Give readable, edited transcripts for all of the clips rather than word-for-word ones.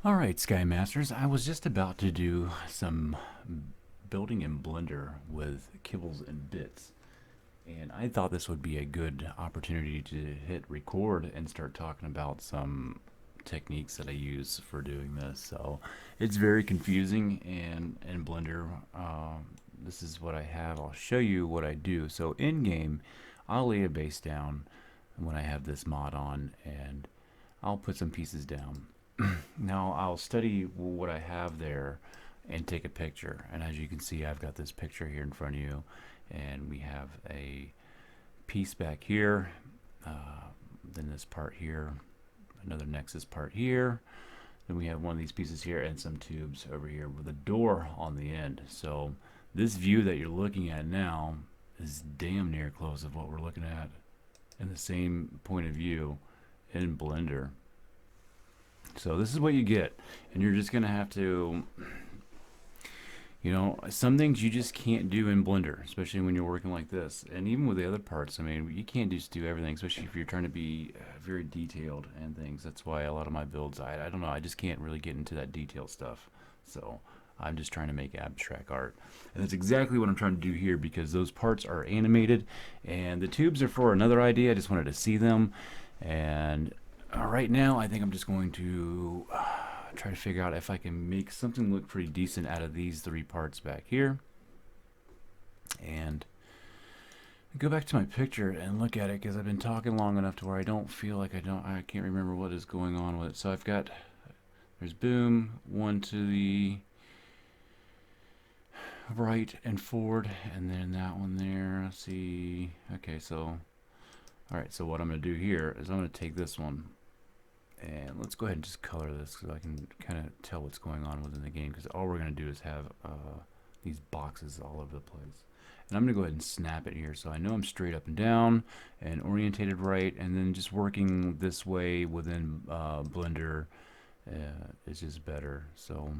Alright, Sky Masters, I was just about to do some building in Blender with Kibbles and Bits, and I thought this would be a good opportunity to hit record and start talking about some techniques that I use for doing this. So it's very confusing, and in Blender, this is what I have. I'll show you what I do. So in game, I'll lay a base down when I have this mod on, and I'll put some pieces down. Now I'll study what I have there and take a picture. And as you can see, I've got this picture here in front of you, and we have a piece back here, then this part here, another Nexus part here, then we have one of these pieces here, and some tubes over here with a door on the end. So this view that you're looking at now is damn near close of what we're looking at in the same point of view in Blender. So this is what you get, and you're just gonna have to, some things you just can't do in Blender, especially when you're working like this, and even with the other parts. I mean, you can't just do everything, especially if you're trying to be very detailed and things. That's why a lot of my builds, I don't know, I just can't really get into that detail stuff. So I'm just trying to make abstract art, and that's exactly what I'm trying to do here, because those parts are animated, and the tubes are for another idea. I just wanted to see them, and right now I think I'm just going to try to figure out if I can make something look pretty decent out of these three parts back here. And go back to my picture and look at it, because I've been talking long enough to where I don't feel like I can't remember what is going on with it. So I've got, there's boom, one to the right and forward, and then that one there. Let's see. Okay, so alright, so what I'm going to do here is I'm going to take this one, and let's go ahead and just color this so I can kind of tell what's going on within the game, because all we're going to do is have these boxes all over the place. And I'm going to go ahead and snap it here so I know I'm straight up and down and orientated right, and then just working this way within Blender is just better. So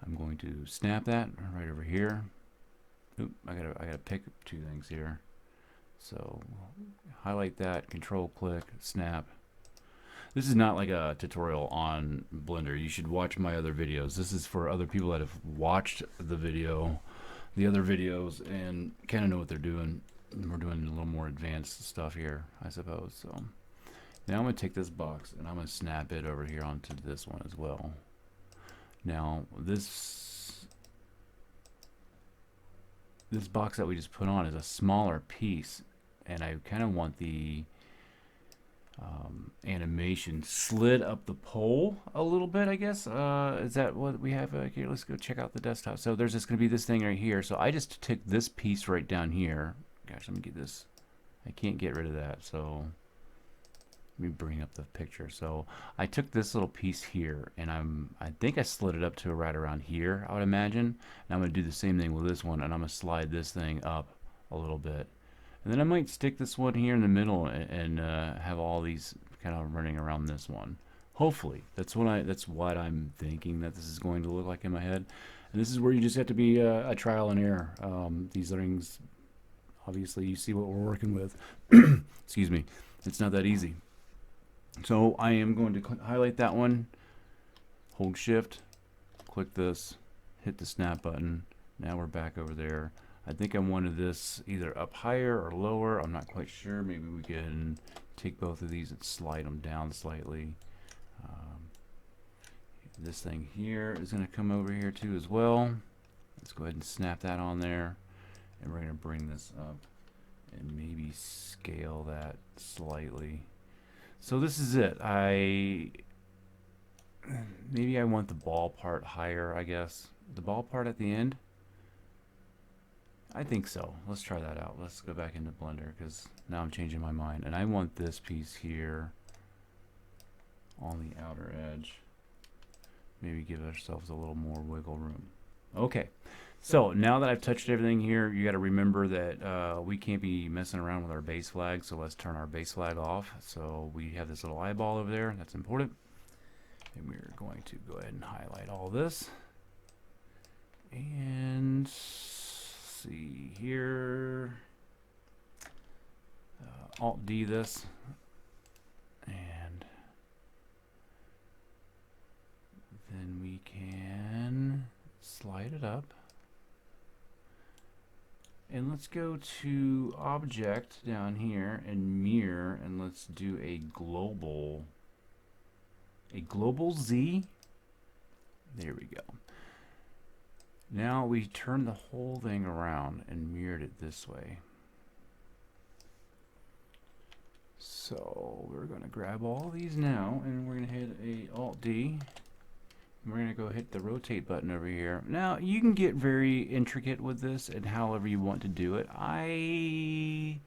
I'm going to snap that right over here. Oop, I gotta pick two things here. So highlight that, control click, snap. This is not like a tutorial on Blender. You should watch my other videos. This is for other people that have watched the other videos, and kind of know what they're doing. We're doing a little more advanced stuff here, I suppose. So now I'm going to take this box and I'm going to snap it over here onto this one as well. Now this box that we just put on is a smaller piece, and I kind of want the animation slid up the pole a little bit, I guess. Is that what we have here? Let's go check out the desktop. So there's just going to be this thing right here. So I just took this piece right down here. Gosh, let me get this. I can't get rid of that. So let me bring up the picture. So I took this little piece here, and I think I slid it up to right around here, I would imagine. And I'm going to do the same thing with this one, and I'm going to slide this thing up a little bit. And then I might stick this one here in the middle and have all these kind of running around this one. Hopefully, that's what I'm thinking that this is going to look like in my head. And this is where you just have to be a trial and error. These things, obviously, you see what we're working with. Excuse me. It's not that easy. So I am going to highlight that one, hold shift, click this, hit the snap button. Now we're back over there. I think I wanted this either up higher or lower. I'm not quite sure. Maybe we can take both of these and slide them down slightly. This thing here is going to come over here too as well. Let's go ahead and snap that on there. And we're going to bring this up and maybe scale that slightly. So this is it. Maybe I want the ball part higher, I guess. The ball part at the end? I think so. Let's try that out. Let's go back into Blender, because now I'm changing my mind. And I want this piece here on the outer edge. Maybe give ourselves a little more wiggle room. Okay. So now that I've touched everything here, you got to remember that we can't be messing around with our base flag. So let's turn our base flag off. So we have this little eyeball over there. That's important. And we're going to go ahead and highlight all this. And see here, Alt D this, and light it up. And let's go to object down here and mirror, and let's do a global Z. There we go. Now we turn the whole thing around and mirrored it this way. So we're going to grab all these now, and we're going to hit a Alt-D. We're going to go hit the rotate button over here. Now, you can get very intricate with this and however you want to do it. I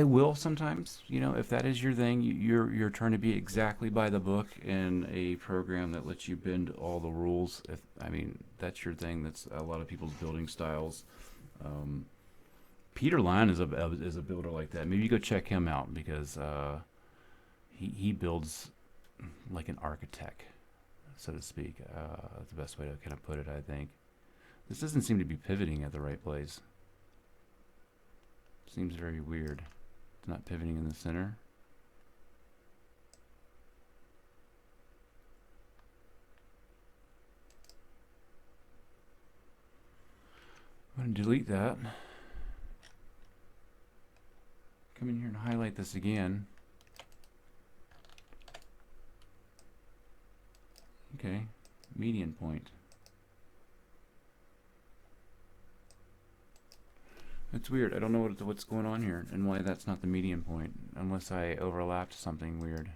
will sometimes, you know, if that is your thing, you're trying to be exactly by the book in a program that lets you bend all the rules. I mean, that's your thing. That's a lot of people's building styles. Peter Line is a builder like that. Maybe you go check him out, because he builds like an architect, so to speak. That's the best way to kind of put it, I think. This doesn't seem to be pivoting at the right place. Seems very weird. It's not pivoting in the center. I'm going to delete that. Come in here and highlight this again. Okay, median point. It's weird. I don't know what's going on here and why that's not the median point, unless I overlapped something weird.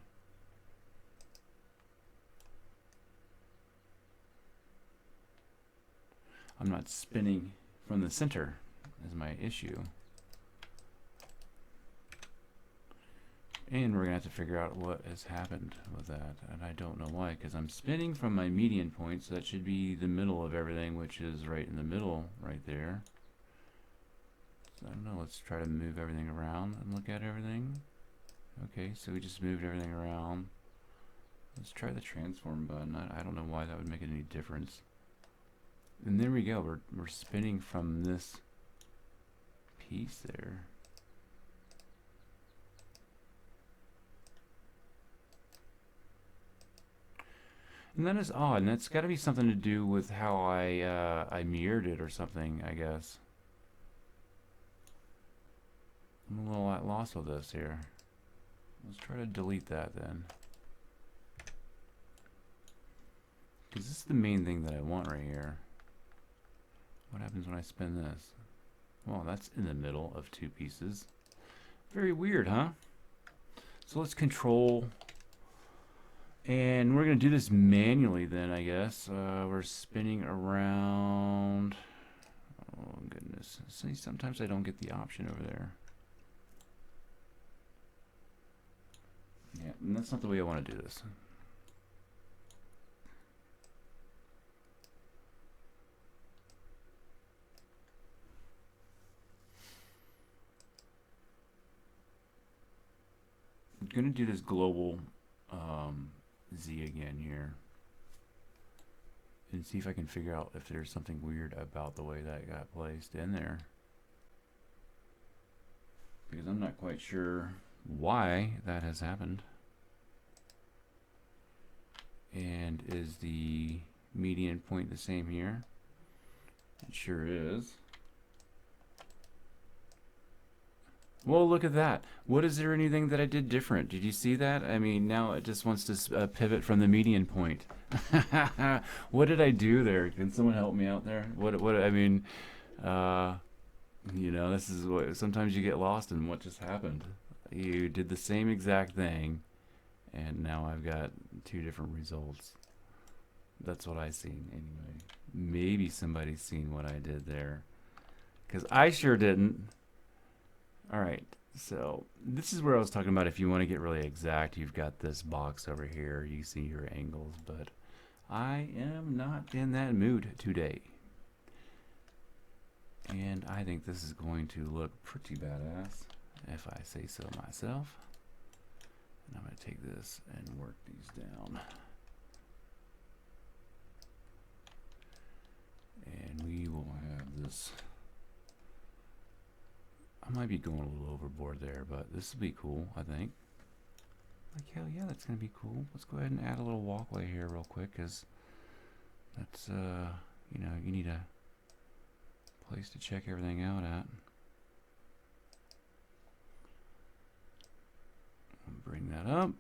I'm not spinning from the center is my issue. And we're going to have to figure out what has happened with that. And I don't know why, because I'm spinning from my median point, so that should be the middle of everything, which is right in the middle right there. So I don't know, let's try to move everything around and look at everything. Okay, so we just moved everything around. Let's try the transform button. I don't know why that would make any difference. And there we go, we're spinning from this piece there. And that is odd, and that's got to be something to do with how I mirrored it or something, I guess. I'm a little at loss with this here. Let's try to delete that then. Because this is the main thing that I want right here. What happens when I spin this? Well, that's in the middle of two pieces. Very weird, huh? So let's control... And we're going to do this manually then, I guess. We're spinning around. Oh, goodness. See, sometimes I don't get the option over there. Yeah, and that's not the way I want to do this. I'm going to do this global... Z again here and see if I can figure out if there's something weird about the way that got placed in there, because I'm not quite sure why that has happened. And is the median point the same here? It sure is. Well, look at that. What is there anything that I did different? Did you see that? I mean, now it just wants to pivot from the median point. What did I do there? Can someone help me out there? What I mean, you know, this is what sometimes you get lost in what just happened. You did the same exact thing, and now I've got two different results. That's what I seen anyway. Maybe somebody's seen what I did there, because I sure didn't. Alright, so this is where I was talking about if you want to get really exact, you've got this box over here, you see your angles, but I am not in that mood today. And I think this is going to look pretty badass, if I say so myself. And I'm going to take this and work these down. And we will have this... I might be going a little overboard there, but this will be cool, I think. Like, hell yeah, that's going to be cool. Let's go ahead and add a little walkway here real quick, because that's you know, you need a place to check everything out at. Bring that up.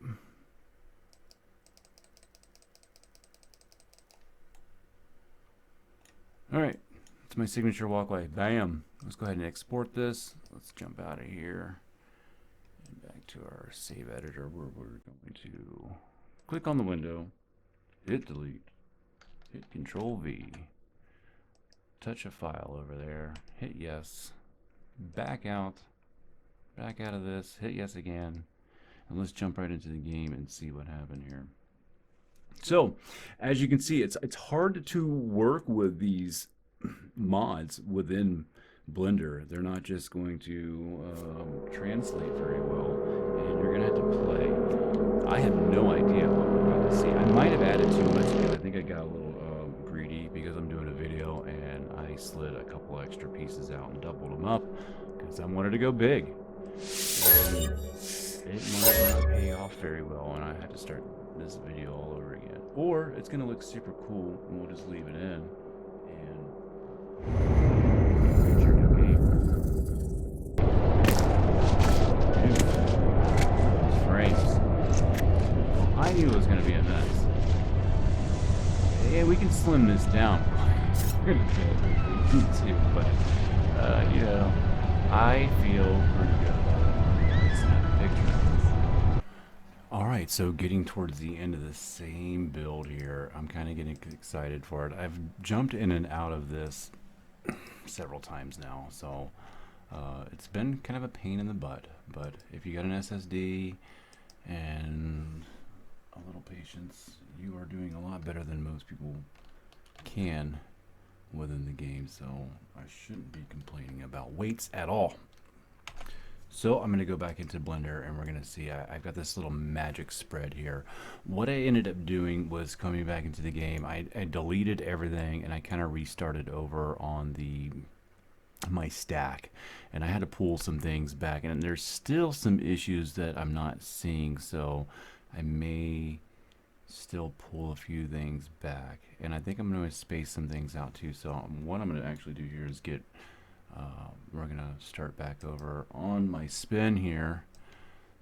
All right, it's my signature walkway. Bam. Let's go ahead and export this. Let's jump out of here and back to our save editor where we're going to click on the window, hit delete, hit Control V, touch a file over there, hit yes, back out of this, hit yes again, and let's jump right into the game and see what happened here. So, as you can see, it's hard to work with these mods within Blender. They're not just going to translate very well, and you're gonna have to play. I have no idea what we're about to see. I might have added too much because I think I got a little greedy because I'm doing a video and I slid a couple extra pieces out and doubled them up because I wanted to go big. And it might not pay off very well, and I had to start this video all over again. Or it's gonna look super cool, and we'll just leave it in. And those frames. I knew it was gonna be a mess. Yeah, we can slim this down. We're gonna do it too, but you know, I feel pretty good. Alright, so getting towards the end of the same build here, I'm kind of getting excited for it. I've jumped in and out of this several times now, so it's been kind of a pain in the butt, but if you got an SSD and a little patience, you are doing a lot better than most people can within the game, so I shouldn't be complaining about weights at all. So I'm going to go back into Blender and we're going to see, I've got this little magic spread here. What I ended up doing was coming back into the game, I deleted everything and I kind of restarted over on my stack, and I had to pull some things back, and there's still some issues that I'm not seeing, so I may still pull a few things back, and I think I'm going to space some things out too. So what I'm going to actually do here is get we're going to start back over on my spin here.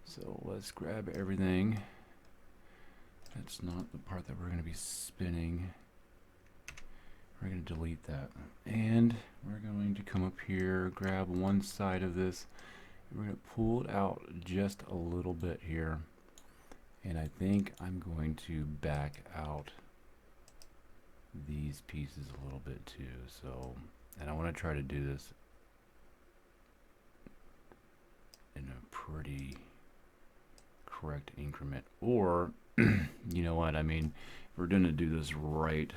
So let's grab everything. That's not the part that we're going to be spinning. We're going to delete that. And we're going to come up here, grab one side of this. We're going to pull it out just a little bit here. And I think I'm going to back out these pieces a little bit too. So, and I want to try to do this in a pretty correct increment, or you know what I mean, if we're gonna do this right,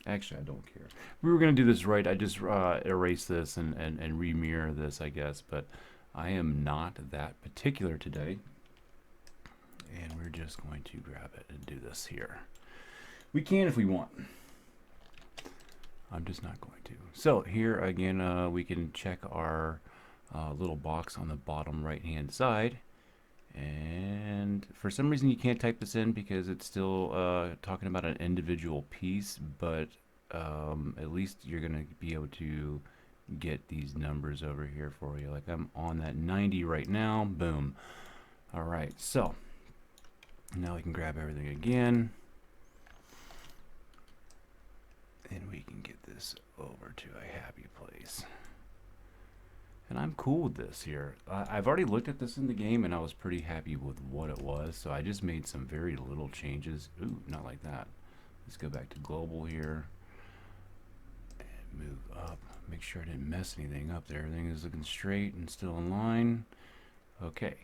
actually I don't care, if we were gonna do this right, I just erase this and remirror this, I guess, but I am not that particular today, and we're just going to grab it and do this here. We can if we want. I'm just not going to. So here again, we can check our little box on the bottom right hand side, and for some reason you can't type this in because it's still talking about an individual piece, but at least you're gonna be able to get these numbers over here for you. Like I'm on that 90 right now. Boom. All right, so now we can grab everything again, and we can get this over to a happy place. And I'm cool with this here. I've already looked at this in the game and I was pretty happy with what it was, so I just made some very little changes. Ooh, not like that. Let's go back to global here and move up. Make sure I didn't mess anything up there. Everything is looking straight and still in line. Okay,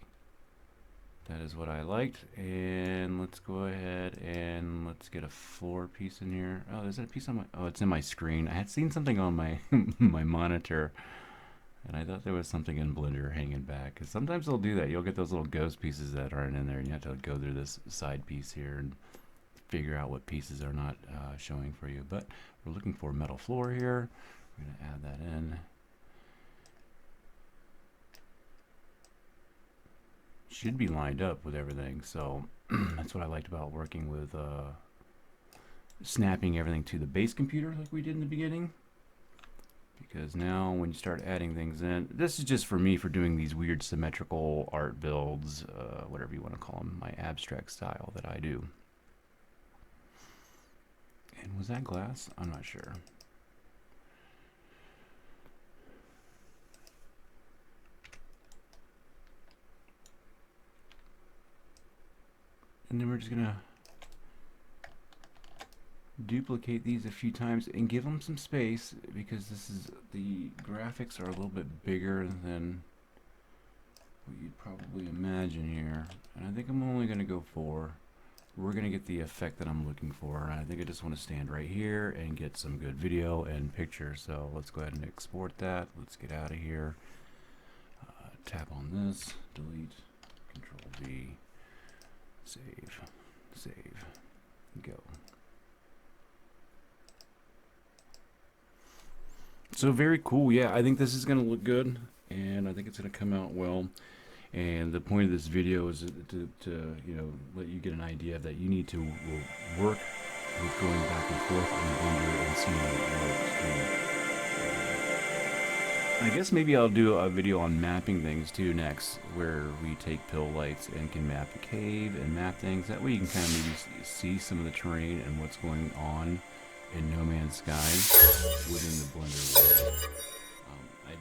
that is what I liked. And let's go ahead and let's get a floor piece in here. Oh, is that a piece on my, oh, it's in my screen. I had seen something on my my monitor, and I thought there was something in Blender hanging back, because sometimes they'll do that. You'll get those little ghost pieces that aren't in there, and you have to go through this side piece here and figure out what pieces are not showing for you. But we're looking for metal floor here. We're going to add that in. Should be lined up with everything, so that's what I liked about working with snapping everything to the base computer like we did in the beginning. Because now when you start adding things in, this is just for me for doing these weird symmetrical art builds, whatever you want to call them, my abstract style that I do. And was that glass? I'm not sure. And then we're just gonna duplicate these a few times and give them some space, because this is, the graphics are a little bit bigger than what you'd probably imagine here. And I think I'm only gonna go 4. We're gonna get the effect that I'm looking for, and I think I just want to stand right here and get some good video and picture. So let's go ahead and export that. Let's get out of here. Tap on this, delete, Control V, save, go. So very cool. Yeah, I think this is going to look good, and I think it's going to come out well. And the point of this video is to you know, let you get an idea that you need to work with going back and forth in Blender and seeing how it works. I guess maybe I'll do a video on mapping things too next, where we take pill lights and can map a cave and map things. That way you can kind of maybe see some of the terrain and what's going on in No Man's Sky within the Blender world. I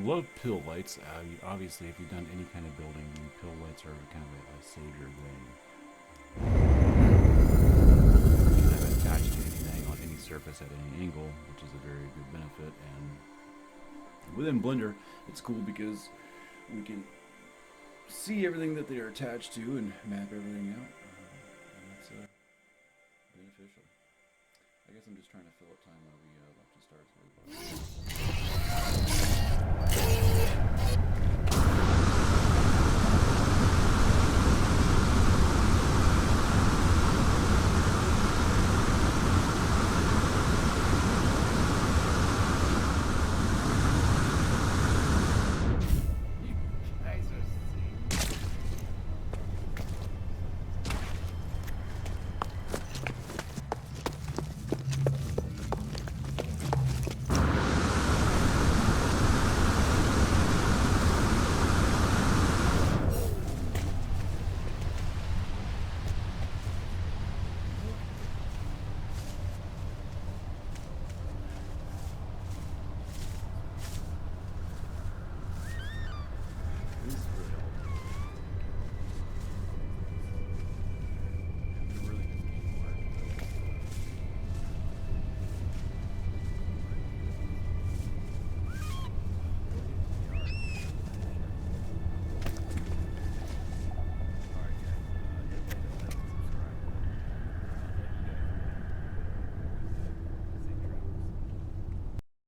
love pill lights. Obviously, if you've done any kind of building, pill lights are kind of a savior thing. You can have it attached to anything on any surface at any angle, which is a very good benefit. And within Blender, it's cool because we can see everything that they are attached to and map everything out. And that's beneficial. I guess I'm just trying to fill up time while we left the stars.